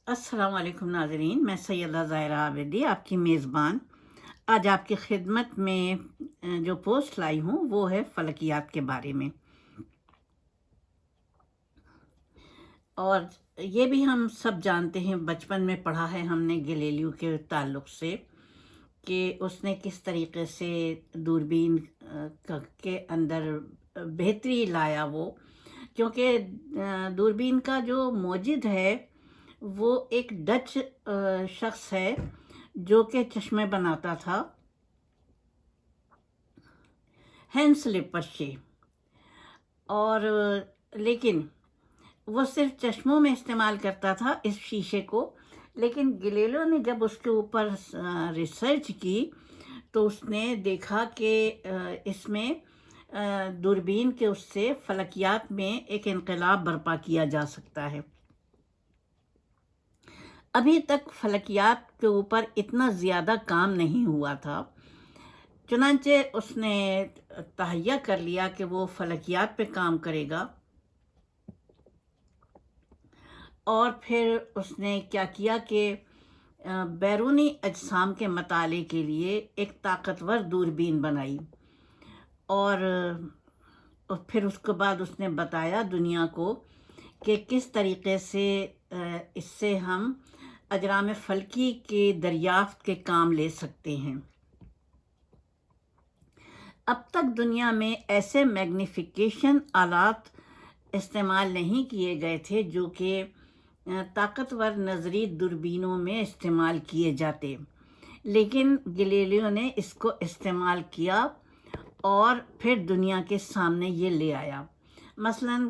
अस्सलाम वालेकुम नाज़रीन, मैं सैयदा ज़ाहिरा आबिदी आपकी मेज़बान। आज आपकी खिदमत में जो पोस्ट लाई हूँ वो है फ़लकियात के बारे में। और ये भी हम सब जानते हैं, बचपन में पढ़ा है हमने गैलीलियो के ताल्लुक़ से कि उसने किस तरीक़े से दूरबीन के अंदर बेहतरी लाया वो। क्योंकि दूरबीन का जो मौजिद है वो एक डच शख्स है जो कि चश्मे बनाता था, हैंस लिपरशे। और लेकिन वो सिर्फ चश्मों में इस्तेमाल करता था इस शीशे को। लेकिन गैलीलियो ने जब उसके ऊपर रिसर्च की तो उसने देखा कि इसमें दूरबीन के उससे फलकियात में एक इनकलाब बर्पा किया जा सकता है। अभी तक फलकियात के ऊपर इतना ज़्यादा काम नहीं हुआ था, चुनांचे उसने तहैया कर लिया कि वो फलकियात पे काम करेगा। और फिर उसने क्या किया कि बैरूनी अजसाम के मताले के लिए एक ताकतवर दूरबीन बनाई। और फिर उसके बाद उसने बताया दुनिया को कि किस तरीक़े से इससे हम अजराम फ़लकी के दरियाफ्त के काम ले सकते हैं। अब तक दुनिया में ऐसे मैग्निफिकेशन आलात इस्तेमाल नहीं किए गए थे जो कि ताकतवर नज़री दूरबीनों में इस्तेमाल किए जाते, लेकिन गैलीलियो ने इसको इस्तेमाल किया और फिर दुनिया के सामने ये ले आया। मसलन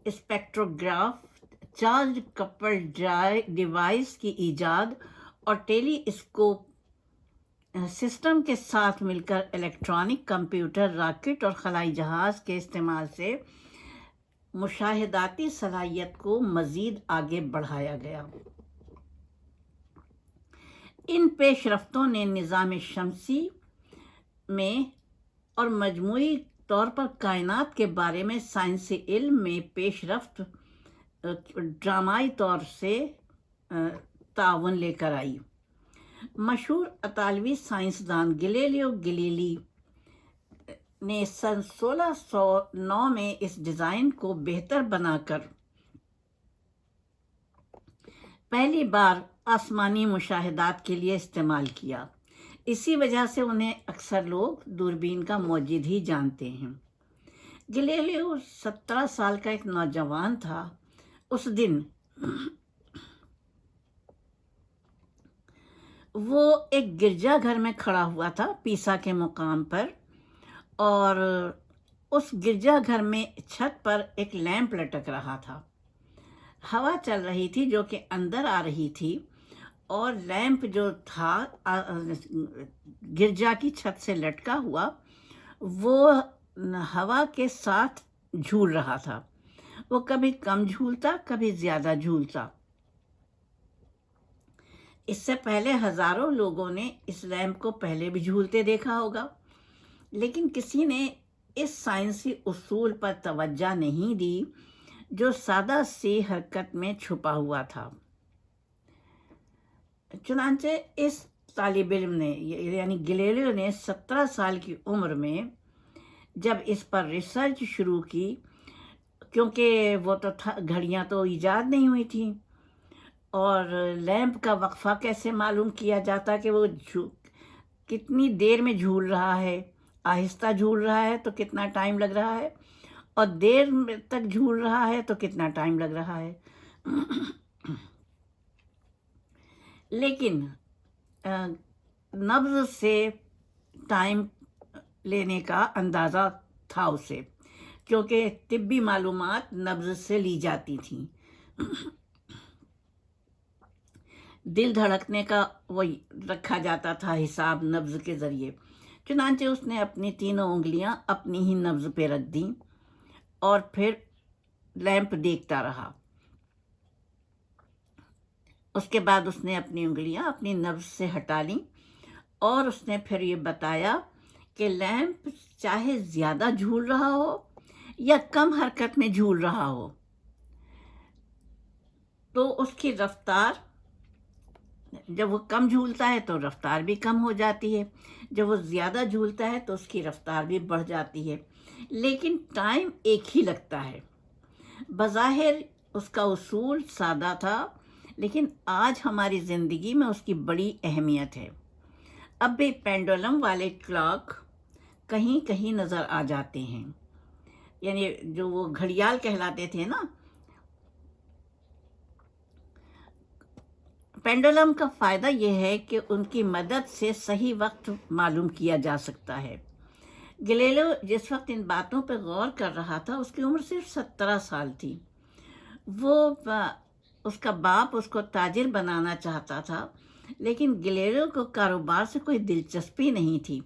स्पेक्ट्रोग्राफ, चार्ज कपल्ड डिवाइस की ईजाद और टेलीस्कोप सिस्टम के साथ मिलकर इलेक्ट्रॉनिक कंप्यूटर, रॉकेट और खलाई जहाज़ के इस्तेमाल से मुशाहिदाती सलाहियत को मज़ीद आगे बढ़ाया गया। इन पेशरफ्तों ने निज़ाम शमसी में और मजमूई तौर पर कायनात के बारे में साइंसी इल्म में पेशरफ्त ड्रामाई तौर से तावन लेकर आई। मशहूर इतालवी साइंसदान गैलीलियो गैलीली ने सन 1609 में इस डिज़ाइन को बेहतर बनाकर पहली बार आसमानी मुशाहिदात के लिए इस्तेमाल किया। इसी वजह से उन्हें अक्सर लोग दूरबीन का मौजिद ही जानते हैं। गैलीलियो 17 साल का एक नौजवान था। उस दिन वो एक गिरजाघर में खड़ा हुआ था पीसा के मुकाम पर, और उस गिरजाघर में छत पर एक लैंप लटक रहा था। हवा चल रही थी जो कि अंदर आ रही थी, और लैंप जो था गिरजा की छत से लटका हुआ वो हवा के साथ झूल रहा था। वो कभी कम झूलता, कभी ज़्यादा झूलता। इससे पहले हज़ारों लोगों ने इस लैंप को पहले भी झूलते देखा होगा, लेकिन किसी ने इस साइंसी उसूल पर तवज्जो नहीं दी जो सादा सी हरकत में छुपा हुआ था। चुनांचे इस तालिब इल्म ने यानी गैलीलियो ने 17 साल की उम्र में जब इस पर रिसर्च शुरू की, क्योंकि वो तो था घड़ियाँ तो ईजाद नहीं हुई थी, और लैंप का वक्फा कैसे मालूम किया जाता कि वो कितनी देर में झूल रहा है। आहिस्ता झूल रहा है तो कितना टाइम लग रहा है, और देर तक झूल रहा है तो कितना टाइम लग रहा है। लेकिन नब्ज़ से टाइम लेने का अंदाज़ा था उसे, क्योंकि तिब्बी मालूमात नब्ज़ से ली जाती थी। दिल धड़कने का वही रखा जाता था हिसाब नब्ज़ के ज़रिए। चुनांचे उसने अपनी तीनों उंगलियां अपनी ही नब्ज़ पे रख दी और फिर लैंप देखता रहा। उसके बाद उसने अपनी उंगलियां अपनी नब्ज़ से हटा ली और उसने फिर ये बताया कि लैंप चाहे ज़्यादा झूल रहा हो या कम हरकत में झूल रहा हो, تو اس کی رفتار، جب وہ کم جھولتا ہے تو رفتار بھی کم ہو جاتی ہے، جب وہ زیادہ جھولتا ہے تو اس کی رفتار بھی بڑھ جاتی ہے، لیکن ٹائم ایک ہی لگتا ہے۔ بظاہر اس کا اصول سادہ تھا، لیکن آج ہماری زندگی میں اس کی بڑی اہمیت ہے۔ اب بھی پینڈولم والے کلاک کہیں کہیں نظر آ جاتے ہیں، یعنی جو وہ گھڑیال کہلاتے تھے نا۔ پینڈولم کا فائدہ یہ ہے کہ ان کی مدد سے صحیح وقت معلوم کیا جا سکتا ہے۔ گلیلیو جس وقت ان باتوں پہ غور کر رہا تھا اس کی عمر صرف 17 سال تھی۔ اس کا باپ اس کو تاجر بنانا چاہتا تھا، لیکن گلیلیو کو کاروبار سے کوئی دلچسپی نہیں تھی،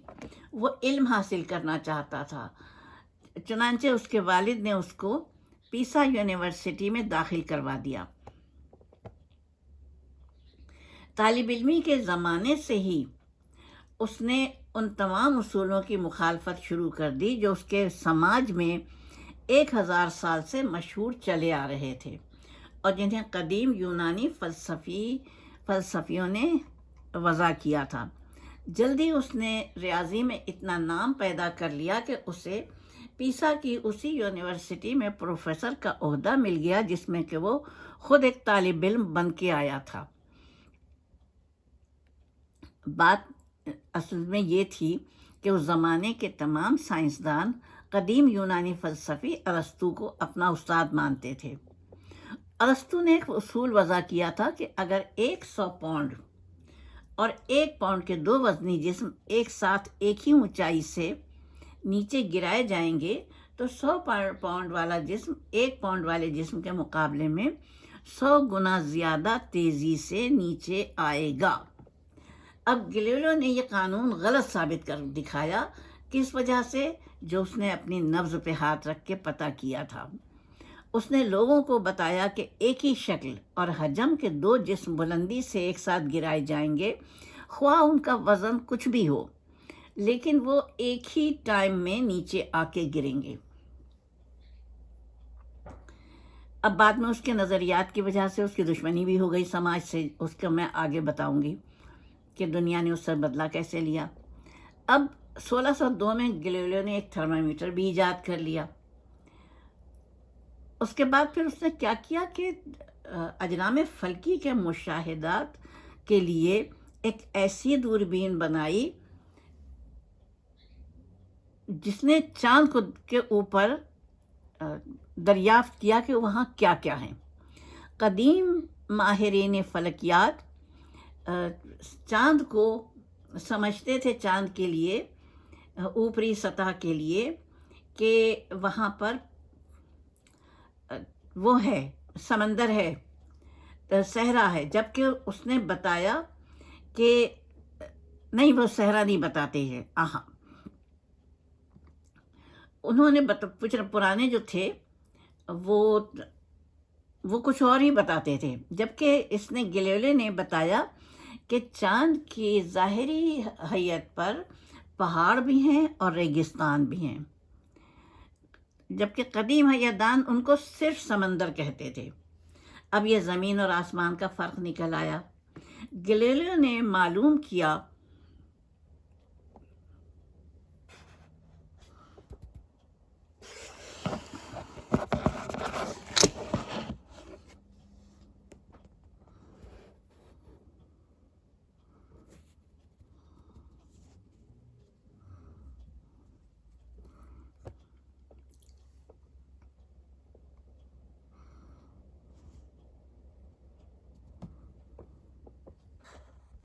وہ علم حاصل کرنا چاہتا تھا۔ چنانچہ اس کے والد نے اس کو پیسا یونیورسٹی میں داخل کروا دیا۔ طالب علمی کے زمانے سے ہی اس نے ان تمام اصولوں کی مخالفت شروع کر دی جو اس کے سماج میں 1000 سال سے مشہور چلے آ رہے تھے، اور جنہیں قدیم یونانی فلسفیوں نے وضع کیا تھا۔ جلدی اس نے ریاضی میں اتنا نام پیدا کر لیا کہ اسے پیسا کی اسی یونیورسٹی میں پروفیسر کا عہدہ مل گیا، جس میں کہ وہ خود ایک طالب علم بن کے آیا تھا۔ بات اصل میں یہ تھی کہ اس زمانے کے تمام سائنسدان قدیم یونانی فلسفی ارسطو کو اپنا استاد مانتے تھے۔ ارسطو نے ایک اصول وضع کیا تھا کہ اگر 100 پاؤنڈ اور 1 پاؤنڈ کے 2 وزنی جسم ایک ساتھ ایک ہی اونچائی سے نیچے گرائے جائیں گے تو 100 پاؤنڈ والا جسم 1 پاؤنڈ والے جسم کے مقابلے میں 100 گنا زیادہ تیزی سے نیچے آئے گا۔ اب گلیلیو نے یہ قانون غلط ثابت کر دکھایا، کس وجہ سے؟ جو اس نے اپنی نبض پہ ہاتھ رکھ کے پتہ کیا تھا۔ اس نے لوگوں کو بتایا کہ ایک ہی شکل اور حجم کے 2 جسم بلندی سے ایک ساتھ گرائے جائیں گے، خواہ ان کا وزن کچھ بھی ہو، لیکن وہ ایک ہی ٹائم میں نیچے آ کے گریں گے۔ اب بعد میں اس کے نظریات کی وجہ سے اس کی دشمنی بھی ہو گئی سماج سے، اس کو میں آگے بتاؤں گی کہ دنیا نے اس سے بدلہ کیسے لیا۔ اب 1602 میں گلیلیو نے ایک تھرمامیٹر بھی ایجاد کر لیا۔ اس کے بعد پھر اس نے کیا کیا کہ اجرام فلکی کے مشاہدات کے لیے ایک ایسی دوربین بنائی جس نے چاند کے اوپر دریافت کیا کہ وہاں کیا کیا ہیں۔ قدیم ماہرین فلکیات چاند کو سمجھتے تھے، چاند کے لیے، اوپری سطح کے لیے، کہ وہاں پر وہ ہے، سمندر ہے، صحرا ہے، جبکہ اس نے بتایا کہ نہیں، وہ صحرا نہیں بتاتے ہیں۔ انہوں نے پرانے جو تھے وہ کچھ اور ہی بتاتے تھے، جبکہ اس نے گلیلیو نے بتایا کہ چاند کی ظاہری حیت پر پہاڑ بھی ہیں اور ریگستان بھی ہیں، جبکہ قدیم حیاتدان ان کو صرف سمندر کہتے تھے۔ اب یہ زمین اور آسمان کا فرق نکل آیا۔ گلیلیو نے معلوم کیا